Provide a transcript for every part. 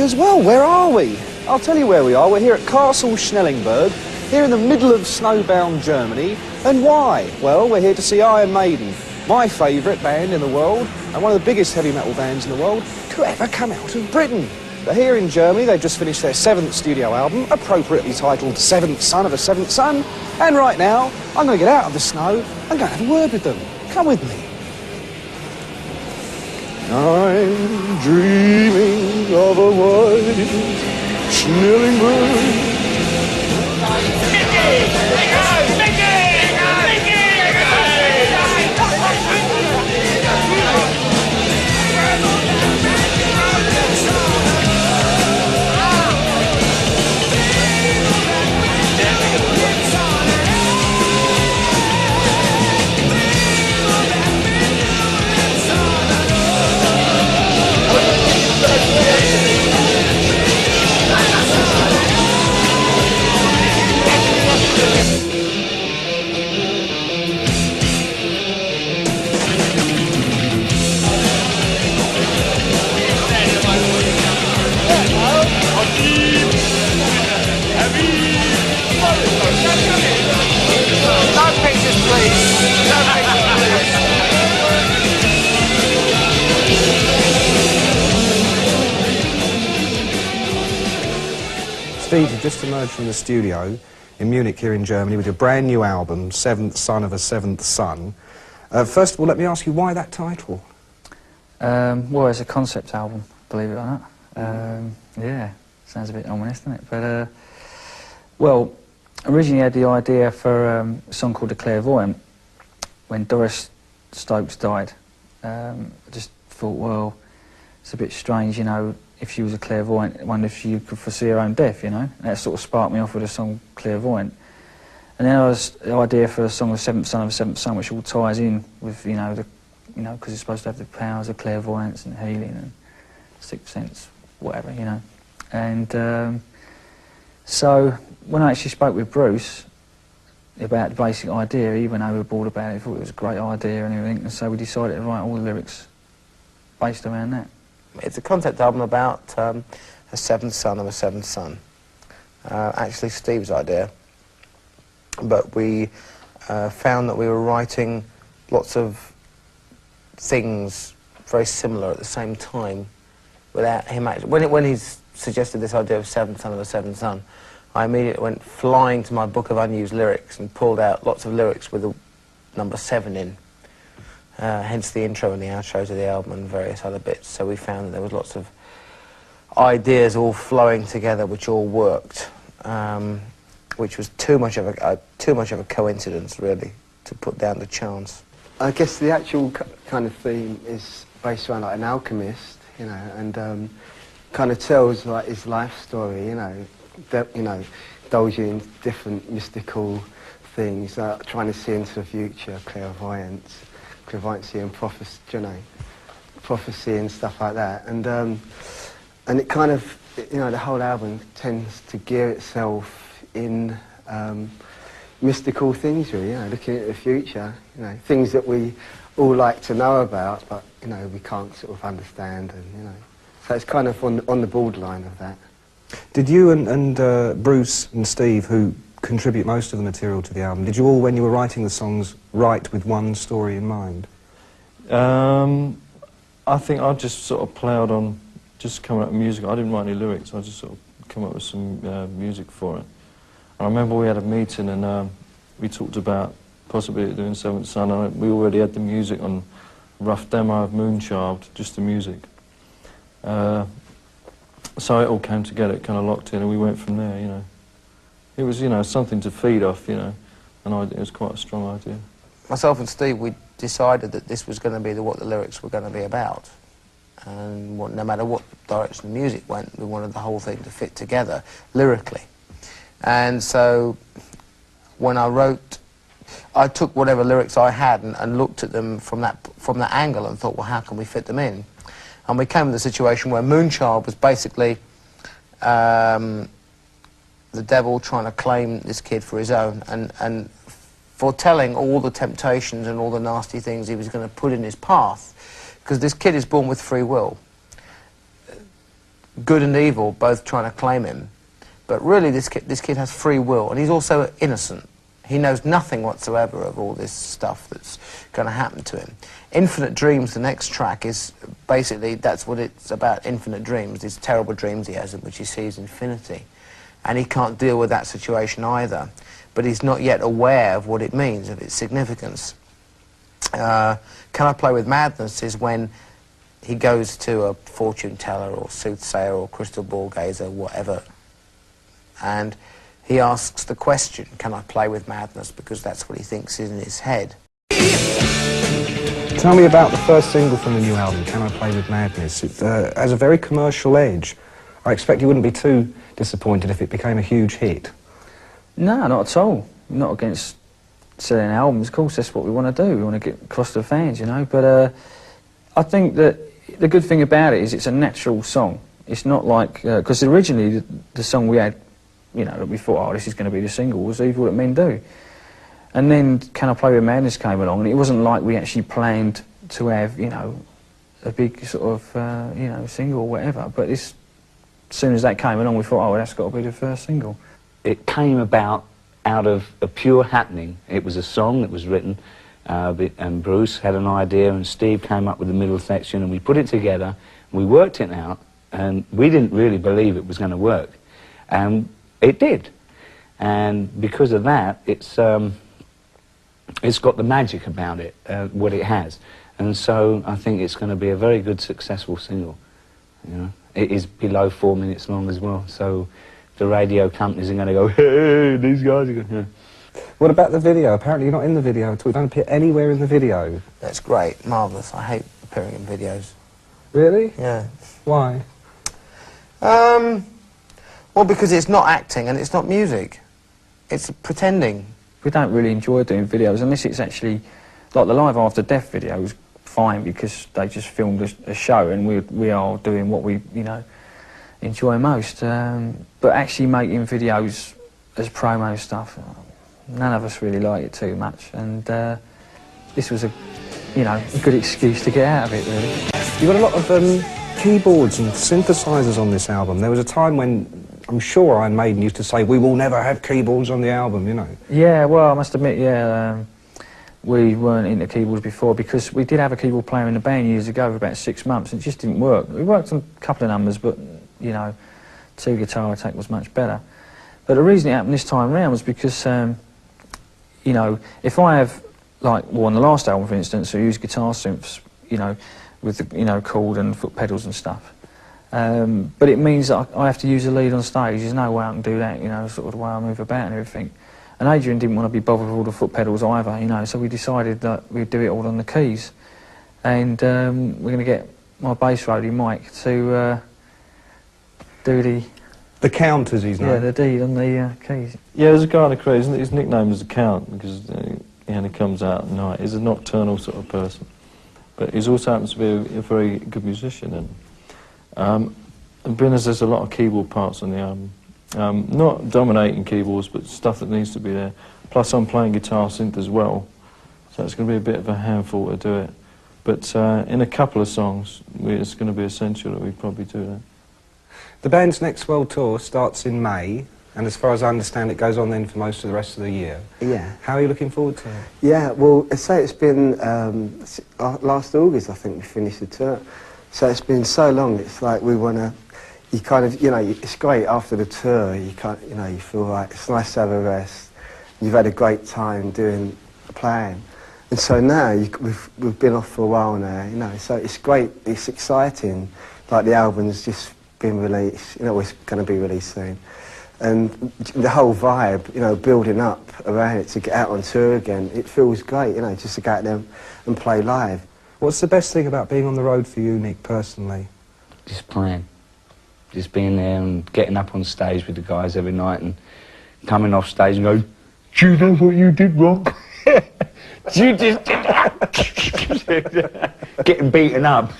Because, well, where are we? I'll tell you where we are. We're here at Castle Schnellingberg, here in the middle of snowbound Germany. And why? Well, we're here to see Iron Maiden, my favourite band in the world, and one of the biggest heavy metal bands in the world to ever come out of Britain. But here in Germany, they've just finished their 7th studio album, appropriately titled Seventh Son of a Seventh Son. And right now, I'm going to get out of the snow and go and have a word with them. Come with me. I'm dreaming of a white Schnellingberg. Steve, you've just emerged from the studio in Munich here in Germany with your brand new album, Seventh Son of a Seventh Son. First of all, let me ask you, why that title? Well, it's a concept album, believe it or not. Yeah, sounds a bit ominous, doesn't it? But, well, originally I had the idea for a song called The Clairvoyant when Doris Stokes died. I just thought, well, it's a bit strange, you know, if she was a clairvoyant, I wonder if she could foresee her own death, you know? And that sort of sparked me off with the song Clairvoyant. And then I was the idea for a song, The Seventh Son of a Seventh Son, which all ties in with, you know, because it's supposed to have the powers of clairvoyance and healing and sixth sense, whatever, you know. And so when I actually spoke with Bruce about the basic idea, he went overboard about it, thought it was a great idea and everything, and so we decided to write all the lyrics based around that. It's a concept album about a seventh son of a seventh son. Actually Steve's idea, but we found that we were writing lots of things very similar at the same time without him actually... When he suggested this idea of seventh son of a seventh son, I immediately went flying to my book of unused lyrics and pulled out lots of lyrics with the number 7 in. Hence the intro and the outro to the album and various other bits. So we found that there was lots of ideas all flowing together which all worked, which was too much of a coincidence, really, to put down to chance. I guess the actual kind of theme is based around like an alchemist, you know, and kind of tells like his life story, you know, indulging in different mystical things, trying to see into the future, clairvoyancy and prophecy, you know, prophecy and stuff like that, and it kind of, you know, the whole album tends to gear itself in mystical things, really, you know, looking at the future, you know, things that we all like to know about, but, you know, we can't sort of understand, and, you know, so it's kind of on the borderline of that. Did you and Bruce and Steve, who contribute most of the material to the album, did you all, when you were writing the songs, write with one story in mind? I think I just sort of ploughed on just coming up with music. I didn't write any lyrics, I just sort of come up with some music for it. I remember we had a meeting and we talked about possibly doing Seventh Son, and we already had the music on a rough demo of Moonchild, just the music. So it all came together, it kind of locked in, and we went from there, you know. It was, you know, something to feed off, you know, and it was quite a strong idea. Myself and Steve, we decided that this was going to be what the lyrics were going to be about. And no matter what direction the music went, we wanted the whole thing to fit together, lyrically. And so, when I wrote, I took whatever lyrics I had and looked at them from that angle and thought, well, how can we fit them in? And we came to the situation where Moonchild was basically the devil trying to claim this kid for his own and foretelling all the temptations and all the nasty things he was going to put in his path. Because this kid is born with free will. good and evil both trying to claim him. But really, this kid has free will, and he's also innocent. He knows nothing whatsoever of all this stuff that's going to happen to him. Infinite Dreams, the next track, is basically, that's what it's about, infinite dreams, these terrible dreams he has in which he sees infinity. And he can't deal with that situation either. But he's not yet aware of what it means, of its significance. Can I Play With Madness is when he goes to a fortune teller or soothsayer or crystal ball gazer, whatever, and he asks the question, can I play with madness, because that's what he thinks is in his head. Tell me about the first single from the new album, Can I Play With Madness? It has a very commercial edge. I expect you wouldn't be too disappointed if it became a huge hit. No, not at all. Not against selling albums. Of course, that's what we want to do. We want to get across to the fans, you know. But I think that the good thing about it is it's a natural song. It's not like... because originally the song we had, you know, that we thought, oh, this is going to be the single, was Evil That Men Do. And then Can I Play With Madness came along, and it wasn't like we actually planned to have, you know, a big sort of, you know, single or whatever. But as soon as that came along, we thought, oh, that's got to be the first single. It came about out of a pure happening. It was a song that was written, and Bruce had an idea, and Steve came up with the middle section, and we put it together, and we worked it out, and we didn't really believe it was going to work. And it did. And because of that, it's got the magic about it, what it has. And so I think it's going to be a very good, successful single. You know, it is below 4 minutes long as well, so the radio companies are going to go, hey, these guys are going to... What about the video? Apparently you're not in the video at all. You don't appear anywhere in the video. That's great, marvellous. I hate appearing in videos. Really? Yeah. Why? Well, because it's not acting and it's not music. It's pretending. We don't really enjoy doing videos unless it's actually... Like the Live After Death video was fine because they just filmed a show, and we are doing what we, you know, enjoy most. But actually making videos as promo stuff, none of us really like it too much, and this was a, you know, a good excuse to get out of it, really. You've got a lot of keyboards and synthesizers on this album. There was a time when I'm sure Iron Maiden used to say, we will never have keyboards on the album, you know. Yeah, well, I must admit, yeah, we weren't into keyboards before because we did have a keyboard player in the band years ago for about 6 months, and it just didn't work. We worked on a couple of numbers, but, you know, 2 guitar attack was much better. But the reason it happened this time round was because, you know, if I have, like, well, on the last album, for instance, I used guitar synths, you know, with the, you know, chord and foot pedals and stuff. But it means that I have to use a lead on stage. There's no way I can do that, you know, sort of the way I move about and everything. And Adrian didn't want to be bothered with all the foot pedals either, you know, so we decided that we'd do it all on the keys. And we're going to get my bass roadie, Mike, to do the count, as he's known. Yeah, the D on the keys. Yeah, there's a guy on the crew, his nickname is the Count, because he comes out at night. He's a nocturnal sort of person. But he also happens to be a very good musician. And being as there's a lot of keyboard parts on the album, not dominating keyboards, but stuff that needs to be there. Plus I'm playing guitar synth as well, so it's going to be a bit of a handful to do it. But in a couple of songs, it's going to be essential that we probably do that. The band's next world tour starts in May, and as far as I understand, it goes on then for most of the rest of the year. Yeah. How are you looking forward to it? Yeah, well, I say it's been last August, I think we finished the tour. So it's been so long, it's like we want to, you kind of, you know, it's great after the tour, you can't, you know, you feel like it's nice to have a rest. You've had a great time doing playing. And so now we've been off for a while now, you know, so it's great, it's exciting. Like the album's just been released, you know, it's going to be released soon. And the whole vibe, you know, building up around it to get out on tour again, it feels great, you know, just to go out there and play live. What's the best thing about being on the road for you, Nick, personally? Just playing. Just being there and getting up on stage with the guys every night and coming off stage and go, do you know what you did wrong? You just did that. Getting beaten up.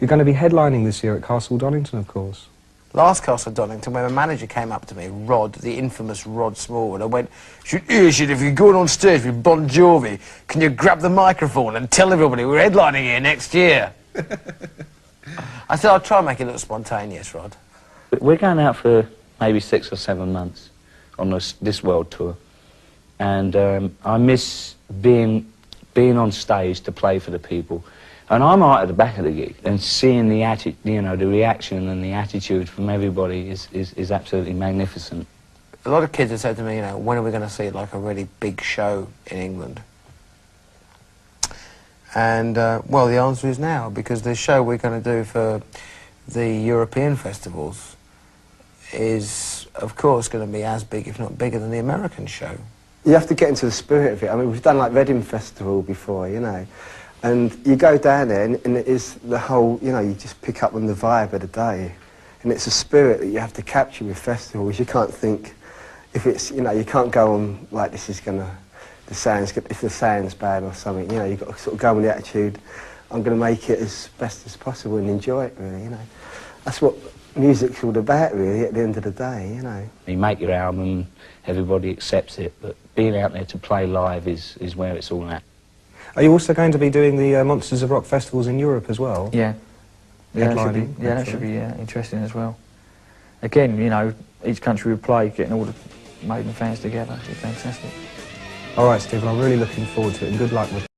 You're going to be headlining this year at Castle Donington, of course. Last Castle Donington, when my manager came up to me, Rod, the infamous Rod Smallwood, I went, if you're going on stage with Bon Jovi, can you grab the microphone and tell everybody we're headlining here next year? I said I'll try and make it look spontaneous, Rod. We're going out for maybe 6 or 7 months on this world tour, and I miss being on stage to play for the people. And I'm right at the back of the gig, and seeing the the reaction and the attitude from everybody is absolutely magnificent. A lot of kids have said to me, you know, when are we going to see like a really big show in England? And well, the answer is now, because the show we're going to do for the European festivals is, of course, going to be as big, if not bigger, than the American show. You have to get into the spirit of it. I mean, we've done like Reading Festival before, you know, and you go down there and it is the whole, you know, you just pick up on the vibe of the day, and it's a spirit that you have to capture with festivals. You can't think, if it's, you know, you can't go on like this is going to, if the sound's bad or something, you know, you've got to sort of go with the attitude, I'm going to make it as best as possible and enjoy it, really, you know. That's what music's all about, really, at the end of the day, you know. You make your album, everybody accepts it, but being out there to play live is where it's all at. Are you also going to be doing the Monsters of Rock festivals in Europe as well? Yeah. Yeah, Headlining, that should be interesting as well. Again, you know, each country we play, getting all the Maiden fans together, it's fantastic. All right, Stephen, I'm really looking forward to it, and good luck with